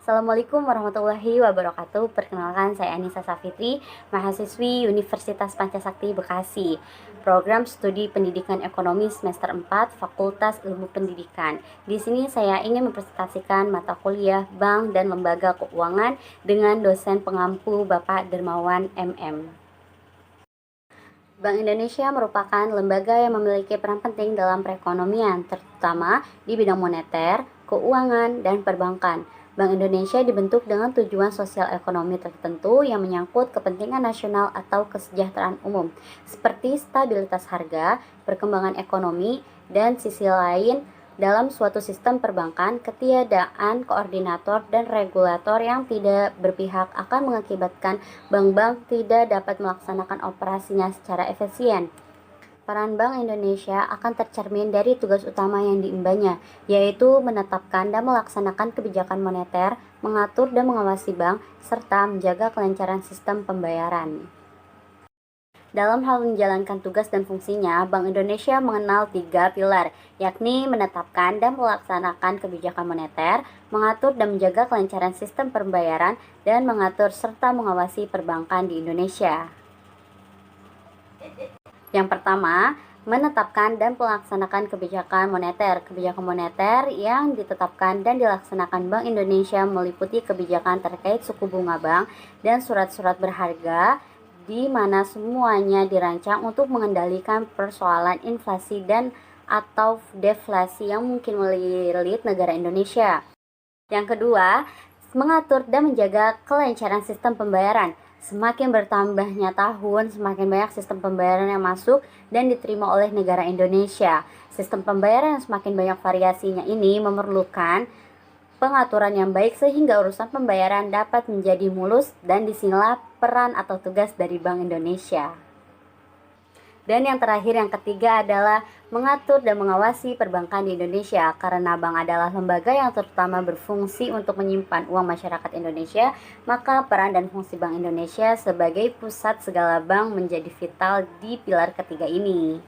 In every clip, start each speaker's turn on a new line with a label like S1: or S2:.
S1: Assalamualaikum warahmatullahi wabarakatuh. Perkenalkan, saya Anissa Safitri, mahasiswi Universitas Pancasakti Bekasi, Program Studi Pendidikan Ekonomi semester 4, Fakultas Ilmu Pendidikan. Di sini saya ingin mempresentasikan mata kuliah Bank dan Lembaga Keuangan dengan dosen pengampu Bapak Dermawan MM. Bank Indonesia merupakan lembaga yang memiliki peran penting dalam perekonomian, terutama di bidang moneter, keuangan, dan perbankan. Bank Indonesia dibentuk dengan tujuan sosial ekonomi tertentu yang menyangkut kepentingan nasional atau kesejahteraan umum, seperti stabilitas harga, perkembangan ekonomi, dan sisi lain dalam suatu sistem perbankan, ketiadaan koordinator dan regulator yang tidak berpihak akan mengakibatkan bank-bank tidak dapat melaksanakan operasinya secara efisien. Peran Bank Indonesia akan tercermin dari tugas utama yang diembannya, yaitu menetapkan dan melaksanakan kebijakan moneter, mengatur dan mengawasi bank, serta menjaga kelancaran sistem pembayaran. Dalam hal menjalankan tugas dan fungsinya, Bank Indonesia mengenal 3 pilar, yakni menetapkan dan melaksanakan kebijakan moneter, mengatur dan menjaga kelancaran sistem pembayaran, dan mengatur serta mengawasi perbankan di Indonesia. Yang pertama, menetapkan dan melaksanakan kebijakan moneter. Kebijakan moneter yang ditetapkan dan dilaksanakan Bank Indonesia meliputi kebijakan terkait suku bunga bank dan surat-surat berharga, di mana semuanya dirancang untuk mengendalikan persoalan inflasi dan atau deflasi yang mungkin melilit negara Indonesia. Yang kedua, mengatur dan menjaga kelancaran sistem pembayaran. Semakin bertambahnya tahun, semakin banyak sistem pembayaran yang masuk dan diterima oleh negara Indonesia. Sistem pembayaran yang semakin banyak variasinya ini memerlukan pengaturan yang baik sehingga urusan pembayaran dapat menjadi mulus, dan disinilah peran atau tugas dari Bank Indonesia. Dan yang terakhir, yang ketiga adalah mengatur dan mengawasi perbankan di Indonesia. Karena bank adalah lembaga yang terutama berfungsi untuk menyimpan uang masyarakat Indonesia, maka peran dan fungsi Bank Indonesia sebagai pusat segala bank menjadi vital di pilar ketiga ini.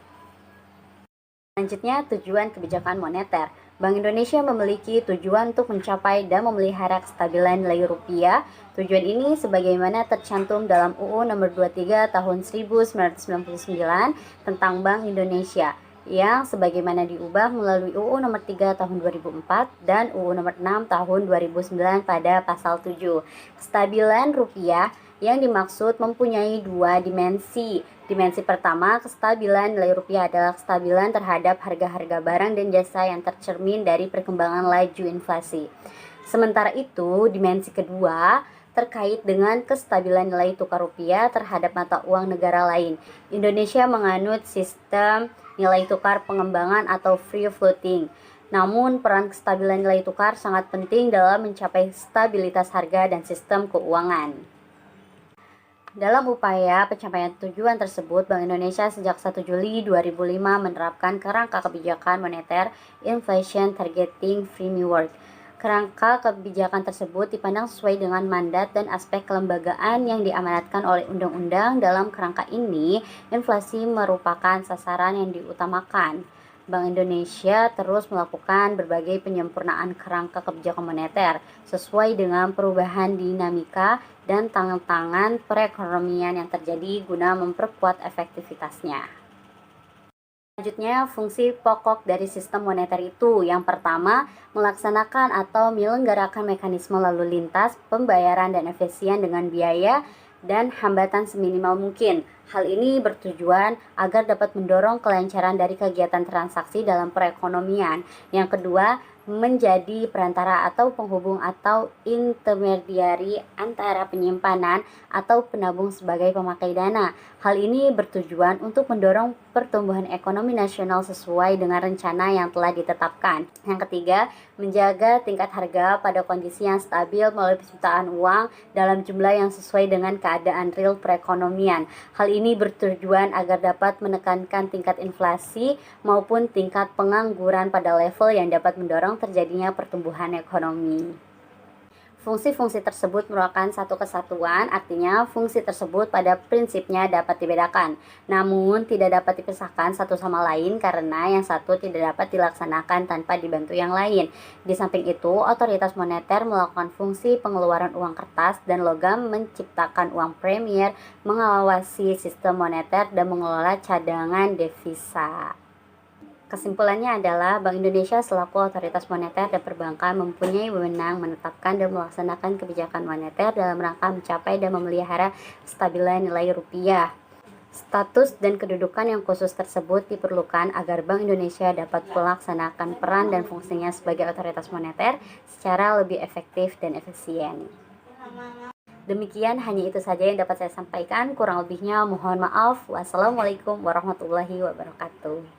S1: Selanjutnya, tujuan kebijakan moneter. Bank Indonesia memiliki tujuan untuk mencapai dan memelihara kestabilan nilai rupiah. Tujuan ini sebagaimana tercantum dalam UU Nomor 23 Tahun 1999 tentang Bank Indonesia, yang sebagaimana diubah melalui UU Nomor 3 Tahun 2004 dan UU Nomor 6 Tahun 2009 pada pasal 7. Kestabilan rupiah yang dimaksud mempunyai 2 dimensi. Dimensi pertama, kestabilan nilai rupiah adalah kestabilan terhadap harga-harga barang dan jasa yang tercermin dari perkembangan laju inflasi. Sementara itu, dimensi kedua terkait dengan kestabilan nilai tukar rupiah terhadap mata uang negara lain. Indonesia menganut sistem nilai tukar pengembangan atau free floating. Namun, peran kestabilan nilai tukar sangat penting dalam mencapai stabilitas harga dan sistem keuangan. Dalam upaya pencapaian tujuan tersebut, Bank Indonesia sejak 1 Juli 2005 menerapkan kerangka kebijakan moneter Inflation Targeting Framework. Kerangka kebijakan tersebut dipandang sesuai dengan mandat dan aspek kelembagaan yang diamanatkan oleh undang-undang. Dalam kerangka ini, inflasi merupakan sasaran yang diutamakan. Bank Indonesia terus melakukan berbagai penyempurnaan kerangka kebijakan moneter sesuai dengan perubahan dinamika dan tantangan perekonomian yang terjadi guna memperkuat efektivitasnya. Selanjutnya, fungsi pokok dari sistem moneter itu. Yang pertama, melaksanakan atau menyelenggarakan mekanisme lalu lintas, pembayaran dan efisien dengan biaya dan hambatan seminimal mungkin. Hal ini bertujuan agar dapat mendorong kelancaran dari kegiatan transaksi dalam perekonomian. Yang kedua, menjadi perantara atau penghubung atau intermediari antara penyimpanan atau penabung sebagai pemakai dana. Hal ini bertujuan untuk mendorong pertumbuhan ekonomi nasional sesuai dengan rencana yang telah ditetapkan. Yang ketiga, menjaga tingkat harga pada kondisi yang stabil melalui penciptaan uang dalam jumlah yang sesuai dengan keadaan real perekonomian. Hal ini bertujuan agar dapat menekankan tingkat inflasi maupun tingkat pengangguran pada level yang dapat mendorong terjadinya pertumbuhan ekonomi. Fungsi-fungsi tersebut merupakan satu kesatuan, artinya fungsi tersebut pada prinsipnya dapat dibedakan, namun tidak dapat dipisahkan satu sama lain karena yang satu tidak dapat dilaksanakan tanpa dibantu yang lain. Di samping itu, otoritas moneter melakukan fungsi pengeluaran uang kertas dan logam, menciptakan uang premier, mengawasi sistem moneter, dan mengelola cadangan devisa. Kesimpulannya adalah Bank Indonesia selaku otoritas moneter dan perbankan mempunyai wewenang menetapkan dan melaksanakan kebijakan moneter dalam rangka mencapai dan memelihara stabilan nilai rupiah. Status dan kedudukan yang khusus tersebut diperlukan agar Bank Indonesia dapat melaksanakan peran dan fungsinya sebagai otoritas moneter secara lebih efektif dan efisien. Demikian, hanya itu saja yang dapat saya sampaikan. Kurang lebihnya mohon maaf. Wassalamualaikum warahmatullahi wabarakatuh.